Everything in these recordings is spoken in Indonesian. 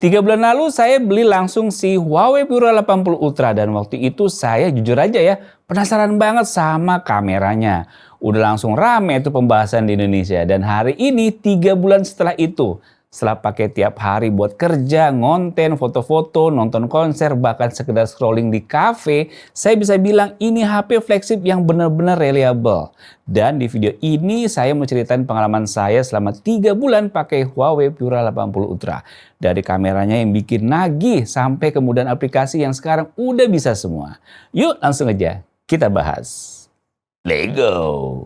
3 bulan lalu saya beli langsung si Huawei Pura 80 Ultra dan waktu itu saya jujur aja ya penasaran banget sama kameranya. Udah langsung rame itu pembahasan di Indonesia dan hari ini 3 bulan setelah itu, setelah pakai tiap hari buat kerja, ngonten, foto-foto, nonton konser, bahkan sekedar scrolling di cafe, saya bisa bilang ini HP flagship yang benar-benar reliable. Dan di video ini saya mau ceritain pengalaman saya selama 3 bulan pakai Huawei Pura 80 Ultra. Dari kameranya yang bikin nagih sampai kemudian aplikasi yang sekarang udah bisa semua. Yuk langsung aja kita bahas. Let's go!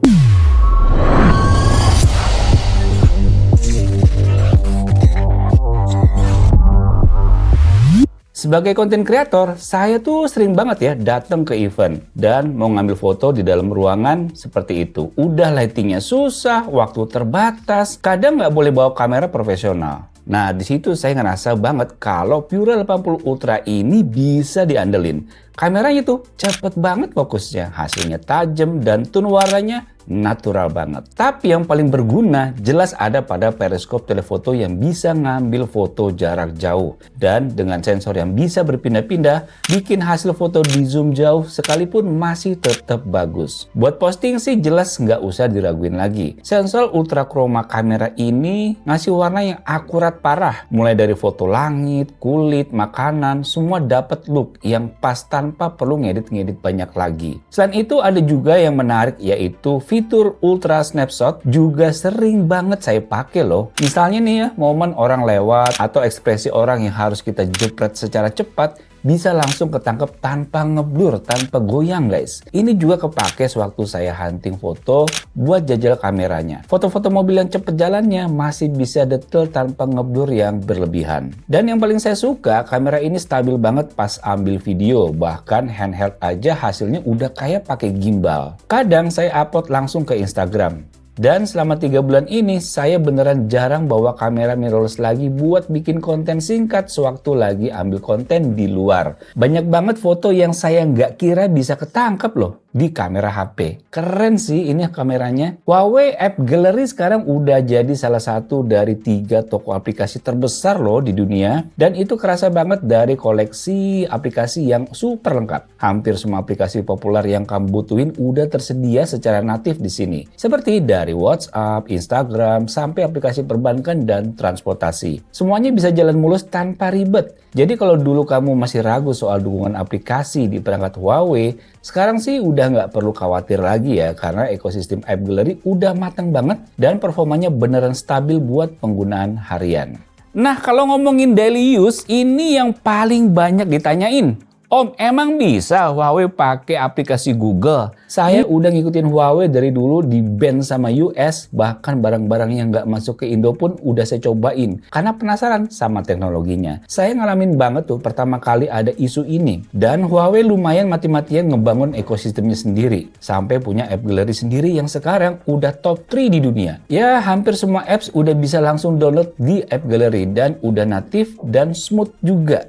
Sebagai konten kreator, saya tuh sering banget ya datang ke event dan mau ngambil foto di dalam ruangan seperti itu. Udah lightingnya susah, waktu terbatas, kadang nggak boleh bawa kamera profesional. Nah, di situ saya ngerasa banget kalau Pura 80 Ultra ini bisa diandelin. Kameranya tuh cepet banget fokusnya, hasilnya tajam dan tone warnanya natural banget. Tapi yang paling berguna jelas ada pada periskop telefoto yang bisa ngambil foto jarak jauh. Dan dengan sensor yang bisa berpindah-pindah, bikin hasil foto di zoom jauh sekalipun masih tetap bagus. Buat posting sih jelas nggak usah diraguin lagi. Sensor ultra chroma kamera ini ngasih warna yang akurat parah. Mulai dari foto langit, kulit, makanan, semua dapat look yang pas tanpa perlu ngedit-ngedit banyak lagi. Selain itu ada juga yang menarik yaitu fitur Ultra Snapshot juga sering banget saya pakai loh. Misalnya nih ya, momen orang lewat atau ekspresi orang yang harus kita jepret secara cepat bisa langsung ketangkep tanpa ngeblur, tanpa goyang guys. Ini juga kepake sewaktu saya hunting foto buat jajal kameranya. Foto-foto mobil yang cepet jalannya masih bisa detail tanpa ngeblur yang berlebihan. Dan yang paling saya suka, kamera ini stabil banget pas ambil video. Bahkan handheld aja hasilnya udah kayak pakai gimbal. Kadang saya upload langsung ke Instagram. Dan selama 3 bulan ini saya beneran jarang bawa kamera mirrorless lagi buat bikin konten singkat sewaktu lagi ambil konten di luar. Banyak banget foto yang saya nggak kira bisa ketangkep loh di kamera HP. Keren sih ini kameranya. Huawei App Gallery sekarang udah jadi salah satu dari 3 toko aplikasi terbesar loh di dunia. Dan itu kerasa banget dari koleksi aplikasi yang super lengkap. Hampir semua aplikasi populer yang kamu butuhin udah tersedia secara natif di sini. Seperti dari WhatsApp, Instagram, sampai aplikasi perbankan dan transportasi. Semuanya bisa jalan mulus tanpa ribet. Jadi kalau dulu kamu masih ragu soal dukungan aplikasi di perangkat Huawei, sekarang sih udah nggak perlu khawatir lagi ya karena ekosistem App Gallery udah matang banget dan performanya beneran stabil buat penggunaan harian. Nah kalau ngomongin daily use, ini yang paling banyak ditanyain. Om, emang bisa Huawei pakai aplikasi Google? Saya udah ngikutin Huawei dari dulu di ban sama US, bahkan barang-barang yang nggak masuk ke Indo pun udah saya cobain. Karena penasaran sama teknologinya. Saya ngalamin banget tuh pertama kali ada isu ini. Dan Huawei lumayan mati-matian ngebangun ekosistemnya sendiri. Sampai punya App Gallery sendiri yang sekarang udah top 3 di dunia. Ya, hampir semua apps udah bisa langsung download di App Gallery dan udah natif dan smooth juga.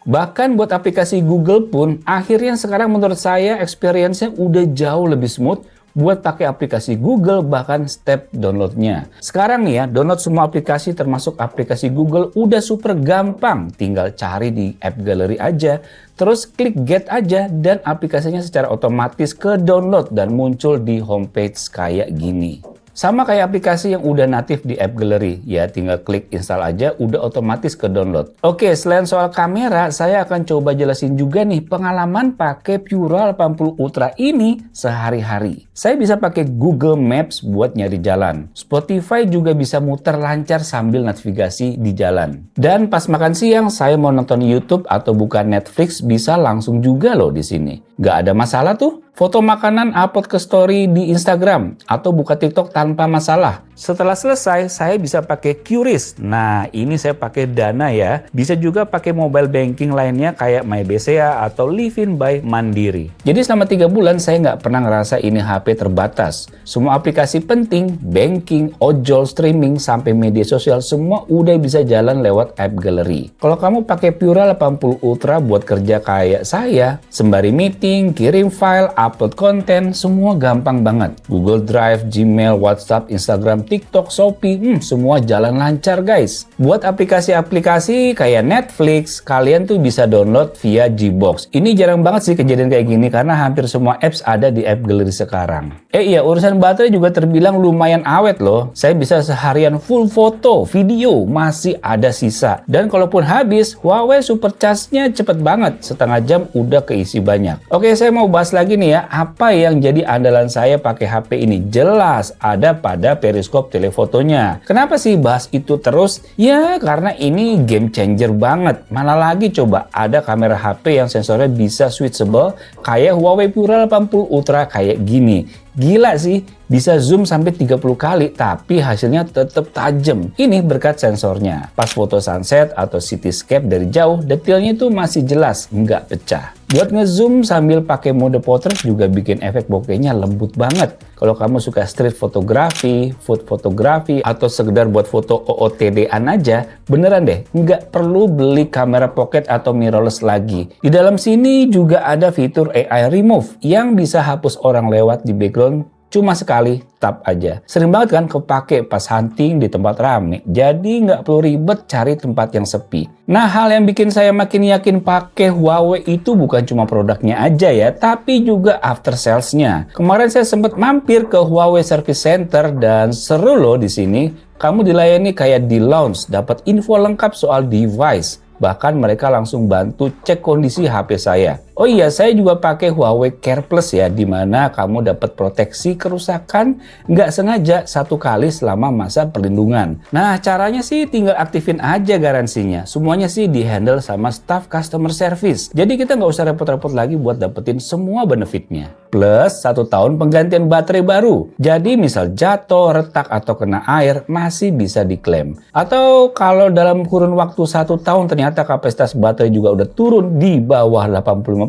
Bahkan buat aplikasi Google pun akhirnya sekarang menurut saya experience-nya udah jauh lebih smooth buat pakai aplikasi Google bahkan step downloadnya. Sekarang nih ya, download semua aplikasi termasuk aplikasi Google udah super gampang. Tinggal cari di App Gallery aja, terus klik get aja dan aplikasinya secara otomatis ke download dan muncul di homepage kayak gini. Sama kayak aplikasi yang udah natif di App Gallery, ya tinggal klik install aja udah otomatis ke download. Oke, selain soal kamera, saya akan coba jelasin juga nih pengalaman pakai Pura 80 Ultra ini sehari-hari. Saya bisa pakai Google Maps buat nyari jalan. Spotify juga bisa muter lancar sambil navigasi di jalan. Dan pas makan siang, saya mau nonton YouTube atau buka Netflix bisa langsung juga loh di sini. Gak ada masalah tuh. Foto makanan upload ke story di Instagram atau buka TikTok tanpa masalah. Setelah selesai, saya bisa pakai QRIS. Nah, ini saya pakai Dana ya. Bisa juga pakai mobile banking lainnya kayak MyBCA atau Livin by Mandiri. Jadi selama 3 bulan saya nggak pernah ngerasa ini HP terbatas. Semua aplikasi penting, banking, ojol, streaming, sampai media sosial semua udah bisa jalan lewat App Gallery. Kalau kamu pakai Pura 80 Ultra buat kerja kayak saya, sembari meeting, kirim file, upload konten, semua gampang banget. Google Drive, Gmail, WhatsApp, Instagram, TikTok, Shopee, semua jalan lancar guys. Buat aplikasi-aplikasi kayak Netflix, kalian tuh bisa download via Gbox. Ini jarang banget sih kejadian kayak gini karena hampir semua apps ada di app galeri sekarang. Iya, urusan baterai juga terbilang lumayan awet loh. Saya bisa seharian full foto, video, masih ada sisa. Dan kalaupun habis, Huawei Supercharge-nya cepet banget. Setengah jam udah keisi banyak. Oke, saya mau bahas lagi nih ya, apa yang jadi andalan saya pakai HP ini? Jelas ada pada periskop telefotonya. Kenapa sih bahas itu terus? Ya, karena ini game changer banget. Mana lagi coba ada kamera HP yang sensornya bisa switchable kayak Huawei P80 Ultra kayak gini. Gila sih, bisa zoom sampai 30 kali tapi hasilnya tetap tajam. Ini berkat sensornya. Pas foto sunset atau cityscape dari jauh, detailnya itu masih jelas, nggak pecah. Buat ngezoom sambil pakai mode portrait juga bikin efek bokehnya lembut banget. Kalau kamu suka street fotografi, food fotografi, atau sekedar buat foto OOTD-an aja, beneran deh, nggak perlu beli kamera pocket atau mirrorless lagi. Di dalam sini juga ada fitur AI Remove yang bisa hapus orang lewat di background cuma sekali tap aja. Sering banget kan kepake pas hunting di tempat rame. Jadi nggak perlu ribet cari tempat yang sepi. Nah, hal yang bikin saya makin yakin pakai Huawei itu bukan cuma produknya aja ya, tapi juga after sales-nya. Kemarin saya sempat mampir ke Huawei Service Center dan seru loh di sini. Kamu dilayani kayak di lounge, dapat info lengkap soal device. Bahkan mereka langsung bantu cek kondisi HP saya. Oh iya, saya juga pakai Huawei Care Plus ya, di mana kamu dapat proteksi kerusakan nggak sengaja 1 kali selama masa perlindungan. Nah, caranya sih tinggal aktifin aja garansinya. Semuanya sih di-handle sama staff customer service. Jadi kita nggak usah repot-repot lagi buat dapetin semua benefitnya. Plus 1 tahun penggantian baterai baru. Jadi misal jatuh, retak, atau kena air, masih bisa diklaim. Atau kalau dalam kurun waktu 1 tahun ternyata kapasitas baterai juga udah turun di bawah 85%,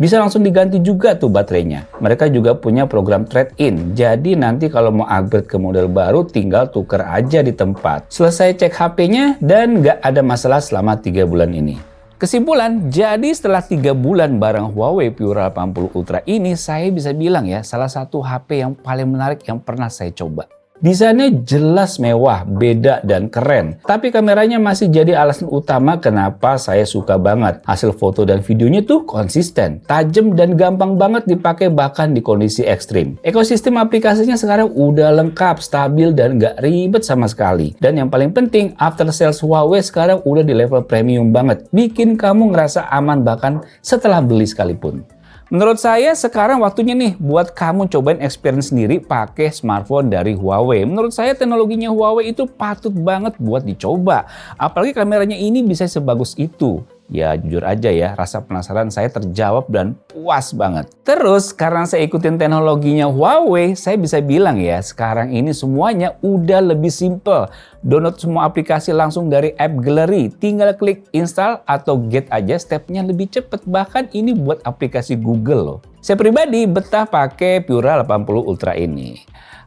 bisa langsung diganti juga tuh baterainya. Mereka juga punya program trade-in. Jadi nanti kalau mau upgrade ke model baru tinggal tuker aja di tempat. Selesai cek HP-nya dan nggak ada masalah selama 3 bulan ini. Kesimpulan, jadi setelah 3 bulan bareng Huawei P80 Ultra ini, saya bisa bilang ya, salah satu HP yang paling menarik yang pernah saya coba. Desainnya jelas mewah, beda, dan keren. Tapi kameranya masih jadi alasan utama kenapa saya suka banget. Hasil foto dan videonya tuh konsisten, tajam, dan gampang banget dipakai bahkan di kondisi ekstrim. Ekosistem aplikasinya sekarang udah lengkap, stabil, dan nggak ribet sama sekali. Dan yang paling penting, after sales Huawei sekarang udah di level premium banget. Bikin kamu ngerasa aman bahkan setelah beli sekalipun. Menurut saya sekarang waktunya nih buat kamu cobain experience sendiri pakai smartphone dari Huawei. Menurut saya teknologinya Huawei itu patut banget buat dicoba. Apalagi kameranya ini bisa sebagus itu. Ya jujur aja ya, rasa penasaran saya terjawab dan puas banget. Terus karena saya ikutin teknologinya Huawei, saya bisa bilang ya sekarang ini semuanya udah lebih simple. Download semua aplikasi langsung dari app Gallery. Tinggal klik install atau get aja, stepnya lebih cepet. Bahkan ini buat aplikasi Google loh. Saya pribadi betah pakai P80 Ultra ini.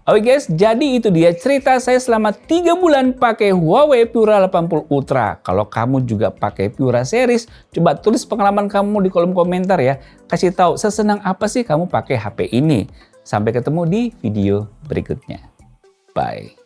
Oke guys, jadi itu dia cerita saya selama 3 bulan pakai Huawei P80 Ultra. Kalau kamu juga pakai Pura series, coba tulis pengalaman kamu di kolom komentar ya. Kasih tahu sesenang apa sih kamu pakai HP ini. Sampai ketemu di video berikutnya. Bye.